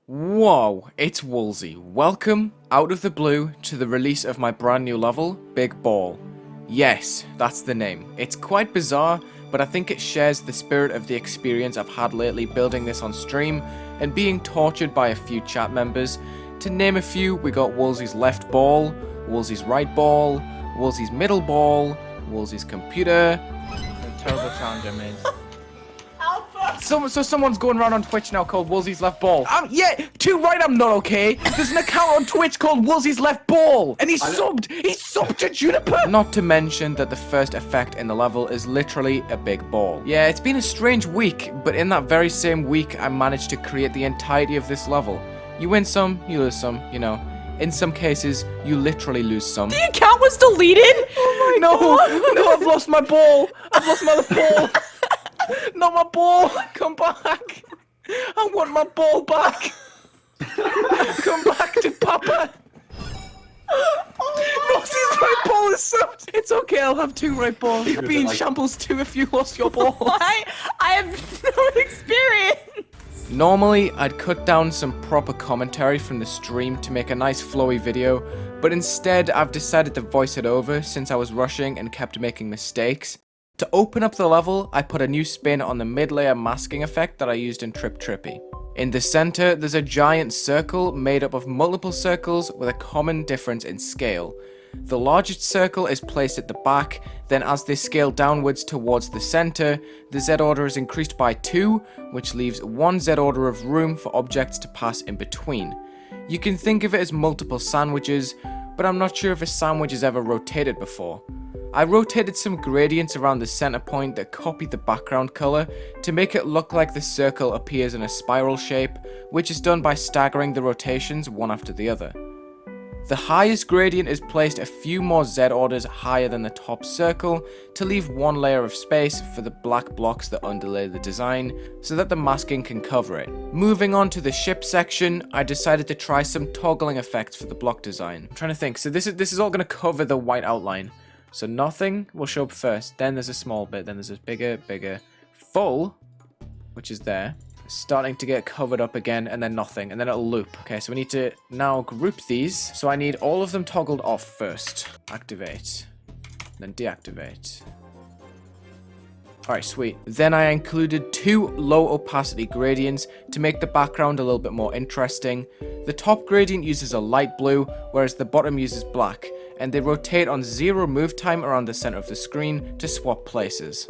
Whoa, it's Wulzy. Welcome, out of the blue, to the release of my brand new level, Big Ball. Yes, that's the name. It's quite bizarre, but I think it shares the spirit of the experience I've had lately building this on stream and being tortured by a few chat members. To name a few, we got Wulzy's left ball, Wulzy's right ball, Wulzy's middle ball, Wulzy's computer. A terrible challenge I made. So someone's going around on Twitch now called Wulzy's Left Ball. Yeah, too right I'm not okay. There's an account on Twitch called Wulzy's Left Ball. And he's subbed to Juniper. Not to mention that the first effect in the level is literally a big ball. Yeah, it's been a strange week, but in that very same week, I managed to create the entirety of this level. You win some, you lose some, you know. In some cases, you literally lose some. The account was deleted? Oh my god. No, I've lost my ball. I've lost my ball. Not my ball! Come back! I want my ball back! Come back to Papa! Rossi's right ball is subbed! It's okay, I'll have two right balls. You'll be in shambles too if you lost your ball. I have no experience. Normally, I'd cut down some proper commentary from the stream to make a nice flowy video, but instead I've decided to voice it over since I was rushing and kept making mistakes. To open up the level, I put a new spin on the mid-layer masking effect that I used in Trip Trippy. In the center, there's a giant circle made up of multiple circles with a common difference in scale. The largest circle is placed at the back, then as they scale downwards towards the center, the Z order is increased by 2, which leaves 1 Z order of room for objects to pass in between. You can think of it as multiple sandwiches, but I'm not sure if a sandwich has ever rotated before. I rotated some gradients around the center point that copied the background color to make it look like the circle appears in a spiral shape, which is done by staggering the rotations one after the other. The highest gradient is placed a few more Z orders higher than the top circle to leave one layer of space for the black blocks that underlay the design so that the masking can cover it. Moving on to the ship section, I decided to try some toggling effects for the block design. I'm trying to think, so this is all going to cover the white outline. So nothing will show up first, then there's a small bit, then there's a bigger, full, which is there, starting to get covered up again, and then nothing, and then it'll loop. Okay, so we need to now group these. So I need all of them toggled off first. Activate, then deactivate. Alright, sweet. Then I included 2 low opacity gradients to make the background a little bit more interesting. The top gradient uses a light blue, whereas the bottom uses black, and they rotate on 0 move time around the center of the screen to swap places.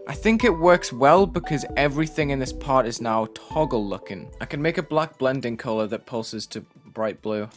I think it works well because everything in this part is now toggle looking. I can make a black blending color that pulses to bright blue.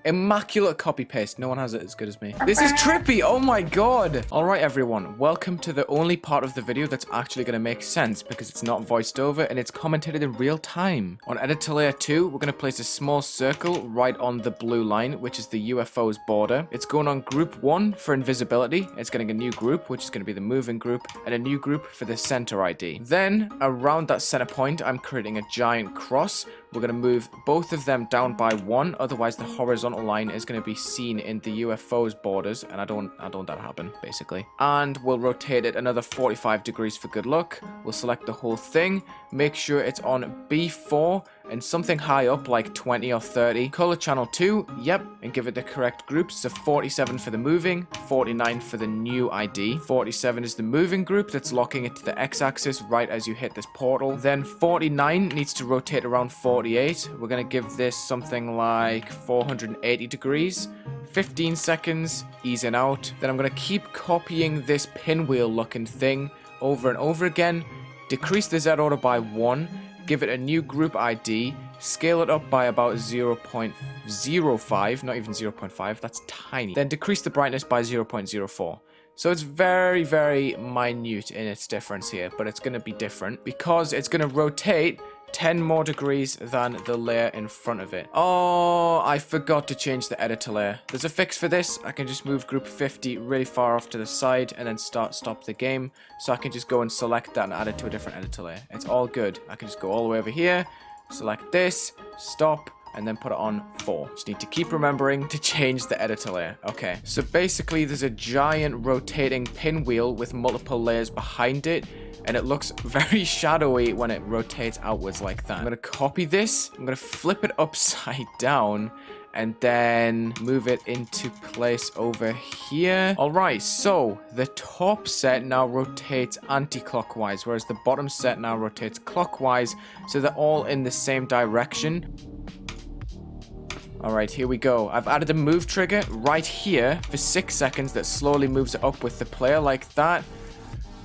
Immaculate copy paste. No one has it as good as me. This is trippy. Oh my god. All right, everyone. Welcome to the only part of the video that's actually going to make sense because it's not voiced over and it's commentated in real time. On editor layer 2, we're going to place a small circle right on the blue line, which is the UFO's border. It's going on group 1 for invisibility. It's getting a new group, which is going to be the moving group, and a new group for the center ID. Then, around that center point, I'm creating a giant cross. We're going to move both of them down by 1, otherwise the horizontal line is going to be seen in the UFO's borders, and I don't want that to happen, basically. And we'll rotate it another 45 degrees for good luck. We'll select the whole thing, make sure it's on B4, and something high up like 20 or 30. Color channel 2, yep, and give it the correct groups. So 47 for the moving, 49 for the new ID. 47 is the moving group that's locking it to the x-axis right as you hit this portal. Then 49 needs to rotate around 48. We're going to give this something like 480 degrees. 15 seconds, ease in out. Then I'm going to keep copying this pinwheel looking thing over and over again. Decrease the Z order by 1. Give it a new group ID, scale it up by about 0.05, not even 0.5, that's tiny. Then decrease the brightness by 0.04. So it's very, very minute in its difference here, but it's going to be different because it's going to rotate 10 more degrees than the layer in front of it. Oh, I forgot to change the editor layer. There's a fix for this. I can just move group 50 really far off to the side and then stop the game. So I can just go and select that and add it to a different editor layer. It's all good. I can just go all the way over here, select this, stop, and then put it on 4. Just need to keep remembering to change the editor layer. Okay, so basically there's a giant rotating pinwheel with multiple layers behind it, and it looks very shadowy when it rotates outwards like that. I'm gonna copy this, I'm gonna flip it upside down, and then move it into place over here. All right, so the top set now rotates anti-clockwise, whereas the bottom set now rotates clockwise, so they're all in the same direction. All right, here we go. I've added a move trigger right here for 6 seconds that slowly moves it up with the player like that.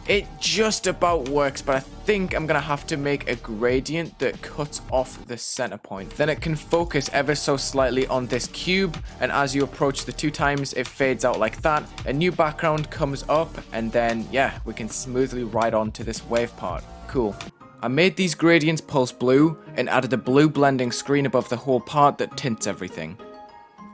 It just about works, but I think I'm gonna have to make a gradient that cuts off the center point. Then it can focus ever so slightly on this cube, and as you approach the 2 times, it fades out like that. A new background comes up, and then, yeah, we can smoothly ride on to this wave part. Cool. I made these gradients pulse blue, and added a blue blending screen above the whole part that tints everything.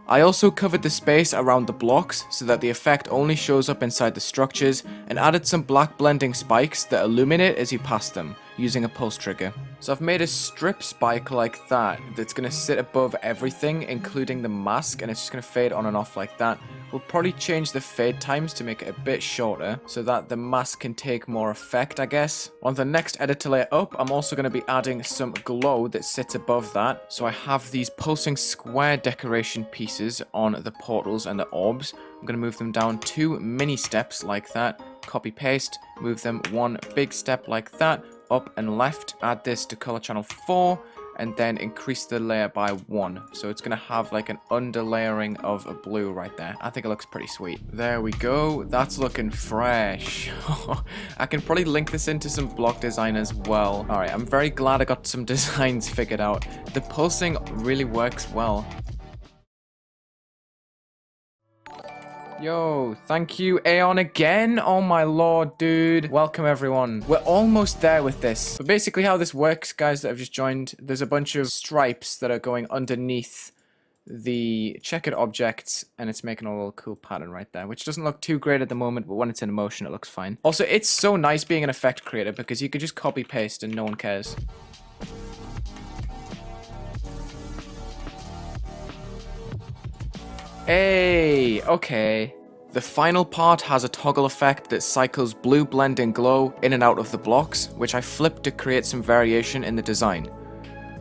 I also covered the space around the blocks so that the effect only shows up inside the structures, and added some black blending spikes that illuminate as you pass them, using a pulse trigger. So I've made a strip spike like that, that's going to sit above everything, including the mask, and it's just going to fade on and off like that. We'll probably change the fade times to make it a bit shorter, so that the mask can take more effect, I guess. On the next editor layer up, I'm also going to be adding some glow that sits above that. So I have these pulsing square decoration pieces on the portals and the orbs. I'm going to move them down 2 mini steps like that. Copy paste, move them 1 big step like that, up and left. Add this to color channel 4, and then increase the layer by 1. So it's gonna have like an underlayering of a blue right there. I think it looks pretty sweet. There we go. That's looking fresh. I can probably link this into some block design as well. All right, I'm very glad I got some designs figured out. The pulsing really works well. Yo, thank you, Aeon, again. Oh my lord, dude. Welcome, everyone. We're almost there with this. But basically how this works, guys that have just joined, there's a bunch of stripes that are going underneath the checkered objects, and it's making a little cool pattern right there, which doesn't look too great at the moment, but when it's in motion, it looks fine. Also, it's so nice being an effect creator because you could just copy-paste and no one cares. Hey, okay. The final part has a toggle effect that cycles blue blending glow in and out of the blocks, which I flipped to create some variation in the design.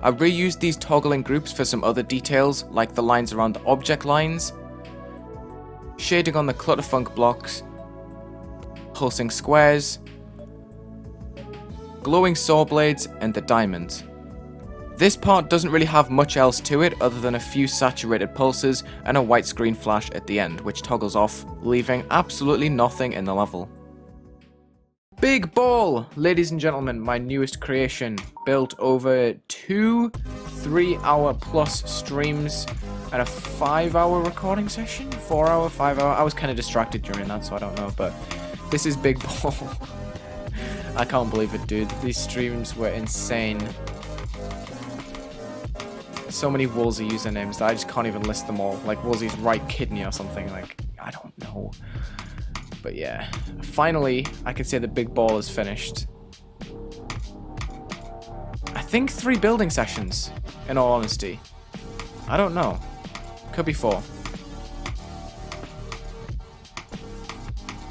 I reused these toggling groups for some other details, like the lines around the object lines, shading on the clutterfunk blocks, pulsing squares, glowing saw blades, and the diamonds. This part doesn't really have much else to it other than a few saturated pulses and a white screen flash at the end, which toggles off, leaving absolutely nothing in the level. Big Ball! Ladies and gentlemen, my newest creation, built over 2 3-hour plus streams and a 5-hour recording session? 4-hour, 5-hour? I was kind of distracted during that, so I don't know, but this is Big Ball. I can't believe it, dude. These streams were insane. So many Wulzy usernames that I just can't even list them all. Like Wulzy's right kidney or something. Like, I don't know. But yeah, finally, I can say the Big Ball is finished. I think 3 building sessions, in all honesty. I don't know. Could be 4.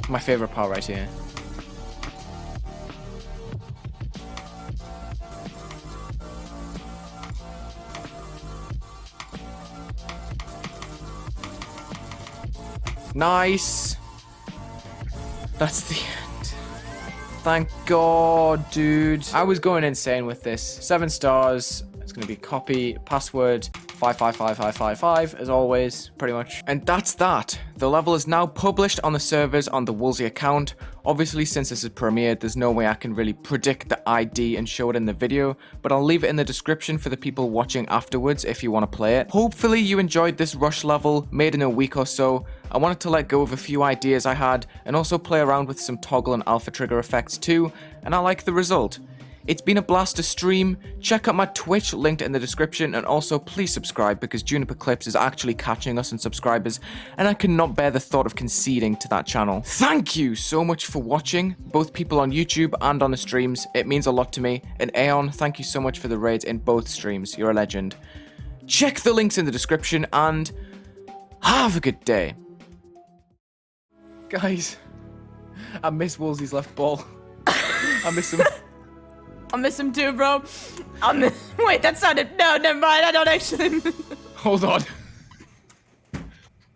My favorite part right here. Nice. That's the end. Thank God, dude. I was going insane with this. 7 stars. It's going to be copy, password, 555555, as always, pretty much. And that's that. The level is now published on the servers on the Wulzy account. Obviously, since this is premiered, there's no way I can really predict the ID and show it in the video, but I'll leave it in the description for the people watching afterwards if you want to play it. Hopefully you enjoyed this rush level, made in a week or so. I wanted to let go of a few ideas I had, and also play around with some toggle and alpha trigger effects too, and I like the result. It's been a blast to stream. Check out my Twitch linked in the description, and also please subscribe because Juniper Clips is actually catching us in subscribers, and I cannot bear the thought of conceding to that channel. Thank you so much for watching, both people on YouTube and on the streams. It means a lot to me. And Aeon, thank you so much for the raids in both streams. You're a legend. check the links in the description, and have a good day. Guys, I miss Wulzy's left ball. I miss him. I miss him too, bro. Wait, that sounded. No, never mind. I don't actually. Hold on.